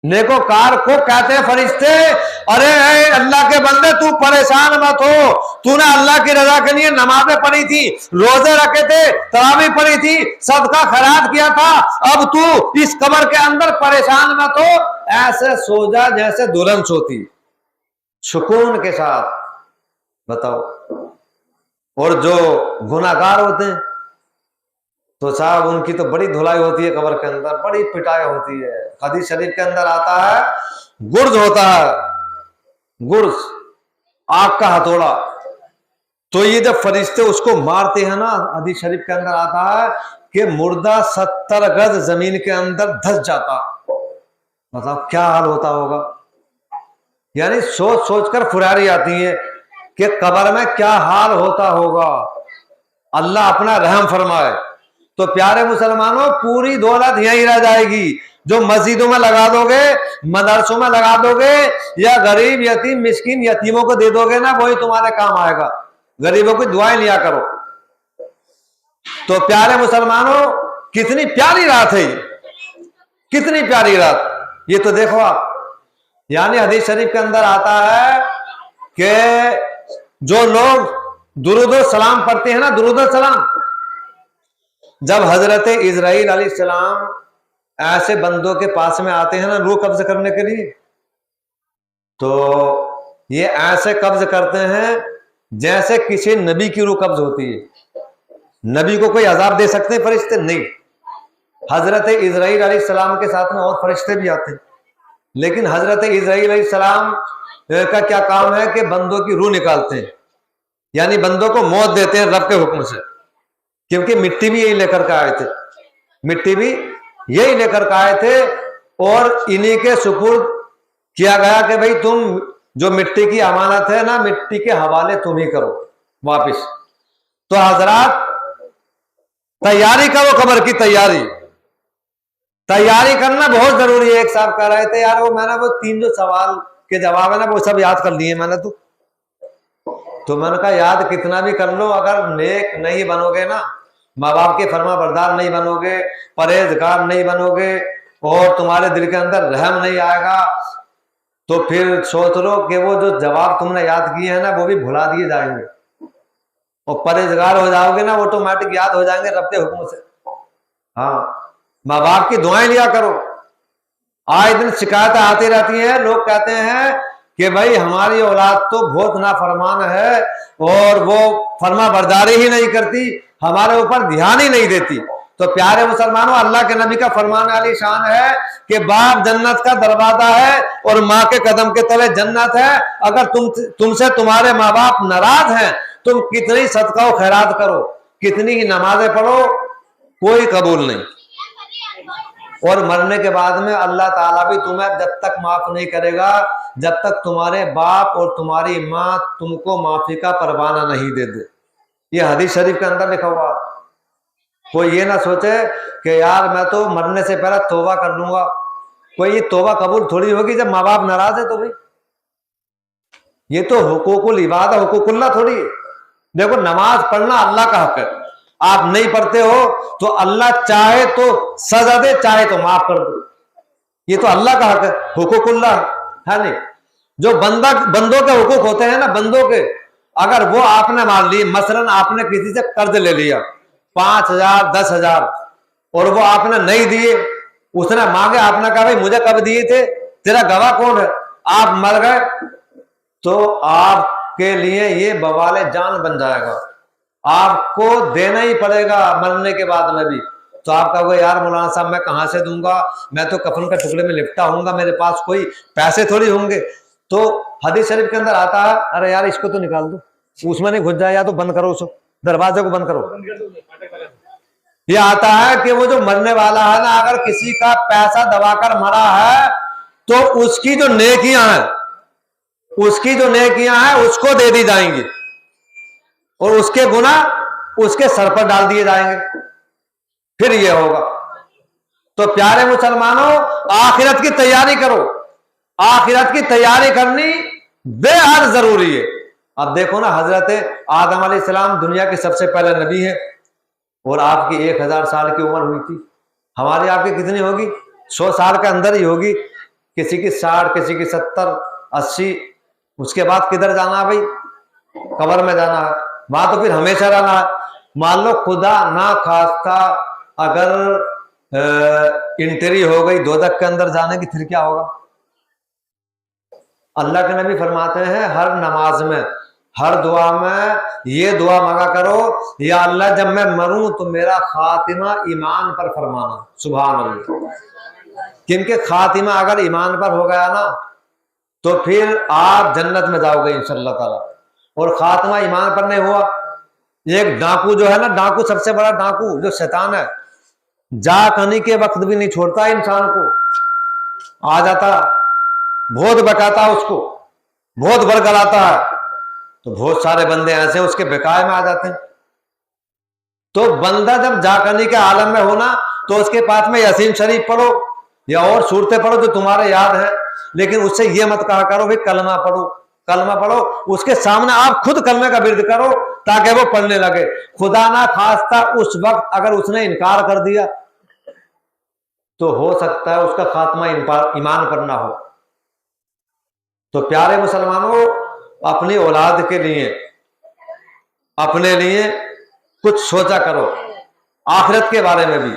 नेकोकार को कहते हैं फरिश्ते, अरे अल्लाह के बंदे तू परेशान मत हो, तूने अल्लाह की रजा के लिए नमाजें पढ़ी थी, रोजे रखे थे, तरावी पढ़ी थी, सदका खैरात किया था, अब तू इस कब्र के अंदर परेशान मत हो, ऐसे सो जा जैसे दुल्हन सोती, सुकून के साथ। बताओ। और जो गुनाहगार होते हैं तो साहब उनकी तो बड़ी धुलाई होती है कब्र के अंदर, बड़ी पिटाई होती है। हदीस शरीफ के अंदर आता है गुर्ज होता है, गुर्ज, आग का हथौड़ा, तो ये जब फरिश्ते उसको मारते हैं ना, हदीस शरीफ के अंदर आता है कि मुर्दा 70 गज जमीन के अंदर धंस जाता। बताओ क्या हाल होता होगा। यानी सोच सोचकर फुरारी आती है कि कब्र में क्या हाल होता होगा। अल्लाह अपना रहम फरमाए। तो प्यारे मुसलमानों, पूरी दौलत यहीं रह जाएगी। जो मस्जिदों में लगा दोगे, मदरसों में लगा दोगे, या गरीब यतीम मिस्किन यतीमों को दे दोगे ना, वही तुम्हारे काम आएगा। गरीबों की दुआएं लिया करो। तो प्यारे मुसलमानों, कितनी प्यारी रात है, कितनी प्यारी रात। ये तो देखो आप, यानी हदीस शरीफ के अंदर आता है कि जो लोग दुरूद सलाम पढ़ते हैं ना, दुरूद सलाम, जब हजरत इजराइल अलैहिस्सलाम ऐसे बंदों के पास में आते हैं ना रूह कब्ज करने के लिए, तो ये ऐसे कब्ज करते हैं जैसे किसी नबी की रूह कब्ज होती है। नबी को कोई अजाब दे सकते हैं फरिश्ते? नहीं। हजरत इजराइल अलैहिस्सलाम के साथ में और फरिश्ते भी आते हैं, लेकिन हजरत इजराइल अलैहिस्सलाम का क्या काम है कि बंदों की रूह निकालते हैं, यानी बंदों को मौत देते हैं रब के हुक्म से। क्योंकि मिट्टी भी यही लेकर के आए थे, मिट्टी भी यही लेकर के आए थे, और इन्हीं के सुपुर्द किया गया कि भाई तुम जो मिट्टी की अमानत है ना, मिट्टी के हवाले तुम ही करो वापिस। तो हजरात तैयारी करो, कब्र की तैयारी करना बहुत जरूरी है। एक साहब कह रहे थे, यार वो मैंने वो 3 जो सवाल के जवाब है ना, वो सब याद कर लिए मैंने। तो मैंने कहा याद कितना भी कर लो, अगर नेक नहीं बनोगे ना, माँ बाप के फरमा बरदार नहीं बनोगे, परहेजगार नहीं बनोगे, और तुम्हारे दिल के अंदर रहम नहीं आएगा, तो फिर सोच लो कि वो जो जवाब तुमने याद किए हैं ना, वो भी भुला दिए जाएंगे। और परहेजगार हो जाओगे ना, ऑटोमेटिक याद हो जाएंगे रब के हुक्म से। हाँ, माँ बाप की दुआएं लिया करो। आए दिन शिकायतें आती रहती हैं, लोग कहते हैं कि भाई हमारी औलाद तो बहुत नाफरमान है, और वो फरमा बरदारी ही नहीं करती, हमारे ऊपर ध्यान ही नहीं देती। तो प्यारे मुसलमानों, अल्लाह के नबी का फरमान आली शान है कि बाप जन्नत का दरवाजा है और माँ के कदम के तले जन्नत है। अगर तुमसे तुम्हारे माँ बाप नाराज हैं, तुम कितनी सदका व खैरात करो, कितनी ही नमाजें पढ़ो, कोई कबूल नहीं। और मरने के बाद में अल्लाह ताला भी तुम्हें जब तक माफ नहीं करेगा, जब तक तुम्हारे बाप और तुम्हारी माँ तुमको माफी का परवाना नहीं दे दे। ये हदीस शरीफ के अंदर लिखा हुआ। कोई ये ना सोचे कि यार मैं तो मरने से पहले तौबा कर लूंगा। कोई ये तौबा कबूल थोड़ी होगी जब माँ बाप नाराज है। तो भाई ये तो हुकूकुल इबादत, हुकूकुल्लाह थोड़ी है। देखो, नमाज पढ़ना अल्लाह का हक है। आप नहीं पढ़ते हो तो अल्लाह चाहे तो सजा दे, चाहे तो माफ कर दो। ये तो अल्लाह का हक है, हुकूकुल्लाह है। नहीं, जो बंदों के हुकूक होते हैं ना, बंदों के, अगर वो आपने मान ली, मसलन आपने किसी से कर्ज ले लिया 5,000 10,000, और वो आपने नहीं दिए, उसने मांगे, आपने कहा भाई मुझे कब दिए थे, तेरा गवाह कौन है, आप मर गए, तो आपके लिए ये बवाले जान बन जाएगा। आपको देना ही पड़ेगा मरने के बाद में भी। तो आप कहोगे यार मौलाना साहब मैं कहां से दूंगा, मैं तो कफन के टुकड़े में लिपटा हूंगा, मेरे पास कोई पैसे थोड़ी होंगे। तो हदीस शरीफ के अंदर आता है, अरे यार इसको तो निकाल दो, उसमें नहीं घुस जाए, या तो बंद करो, उसको दरवाजे को बंद करो। ये आता है कि वो जो मरने वाला है ना, अगर किसी का पैसा दबाकर मरा है तो उसकी जो नेकियां हैं, उसको दे दी जाएंगी, और उसके गुनाह उसके सर पर डाल दिए जाएंगे। फिर ये होगा। तो प्यारे मुसलमानों, आखिरत की तैयारी करो। आखिरत की तैयारी करनी बेहद जरूरी है। अब देखो ना, हजरत आदम अलैहिस्सलाम दुनिया के सबसे पहले नबी है, और आपकी 1000 साल की उम्र हुई थी। हमारी आपकी कितनी होगी? 100 साल के अंदर ही होगी। کسی کی 60، کسی کی 70، 80، اس کے بعد کدھر جانا ہے بھائی؟ قبر میں جانا ہے، وہاں تو پھر ہمیشہ رہنا ہے۔ مان لو خدا نہ خواستہ اگر انٹری ہو گئی دوزخ کے اندر جانے کی، پھر کیا ہوگا؟ اللہ کے نبی فرماتے ہیں ہر نماز میں، ہر دعا میں یہ دعا مانگا کرو، یا اللہ جب میں مروں تو میرا خاتمہ ایمان پر فرمانا۔ سبحان اللہ۔ کیونکہ خاتمہ اگر ایمان پر ہو گیا نا تو پھر آپ جنت میں جاؤ گے انشاءاللہ تعالی، اور خاتمہ ایمان پر نہیں ہوا، ایک ڈاکو جو ہے نا، ڈاکو سب سے بڑا ڈاکو جو شیطان ہے، جا کرنے کے وقت بھی نہیں چھوڑتا انسان کو، آ جاتا بہت بکاتا اس کو، بہت برگلاتا ہے، تو بہت سارے بندے ایسے اس کے بکائے میں آ جاتے ہیں۔ تو بندہ جب جا کرنے کے عالم میں ہونا تو اس کے پاس میں یاسین شریف پڑھو یا اور صورتیں پڑھو جو تمہارے یاد ہیں، لیکن اس سے یہ مت کہا کرو کہ کلمہ پڑھو، کلمہ پڑھو، اس کے سامنے آپ خود کلمے کا ورد کرو تاکہ وہ پڑھنے لگے۔ خدا نہ خواستہ اس وقت اگر اس نے انکار کر دیا تو ہو سکتا ہے اس کا خاتمہ ایمان پر نہ ہو۔ تو پیارے مسلمانوں، اپنی اولاد کے لیے، اپنے لیے کچھ سوچا کرو، آخرت کے بارے میں بھی۔